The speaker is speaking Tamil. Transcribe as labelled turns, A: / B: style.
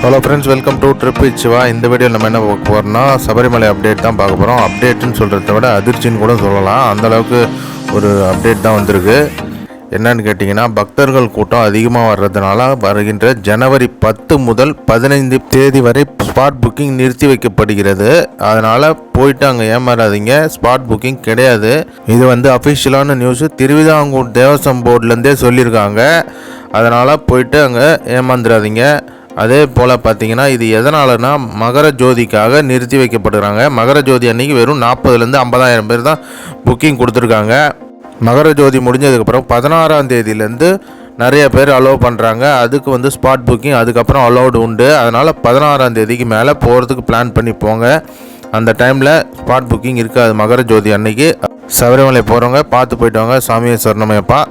A: Hello friends, welcome to trip with Shiva. இந்த வீடியோ நம்ம என்ன பார்க்க போகிறோம்னா சபரிமலை அப்டேட் தான் பார்க்க போகிறோம். அப்டேட்டுன்னு சொல்கிறத விட அதிர்ச்சின்னு கூட சொல்லலாம். அந்தளவுக்கு ஒரு அப்டேட் தான் வந்திருக்கு. என்னன்னு கேட்டிங்கன்னா, பக்தர்கள் கூட்டம் அதிகமாக வர்றதுனால வருகின்ற ஜனவரி 10 முதல் 15 தேதி வரை ஸ்பாட் புக்கிங் நிறுத்தி வைக்கப்படுகிறது. அதனால் போயிட்டு அங்கே ஏமாறாதீங்க, ஸ்பாட் புக்கிங் கிடையாது. இது அஃபிஷியலான நியூஸு, திருவிதாங்கூர் தேவஸ்வம் போர்ட்லேருந்தே சொல்லியிருக்காங்க. அதனால் போயிட்டு அங்கே ஏமாந்துடாதீங்க. அதே போல் பார்த்தீங்கன்னா, இது எதனாலனா மகர ஜோதிக்காக நிறுத்தி வைக்கப்படுறாங்க. மகர ஜோதி அன்றைக்கி வெறும் 40,000 50,000 பேர் தான் புக்கிங் கொடுத்துருக்காங்க. மகர ஜோதி முடிஞ்சதுக்கப்புறம் 16ஆம் தேதியிலேருந்து நிறைய பேர் அலோவ் பண்ணுறாங்க. அதுக்கு ஸ்பாட் புக்கிங் அதுக்கப்புறம் அலோவ்டு உண்டு. அதனால் 16ஆம் தேதிக்கு மேலே போகிறதுக்கு பிளான் பண்ணி போங்க. அந்த டைமில் ஸ்பாட் புக்கிங் இருக்காது. மகர ஜோதி அன்னைக்கு சபரிமலை போகிறவங்க பார்த்து போயிட்டு வாங்க. சாமியை சரணமையப்பா.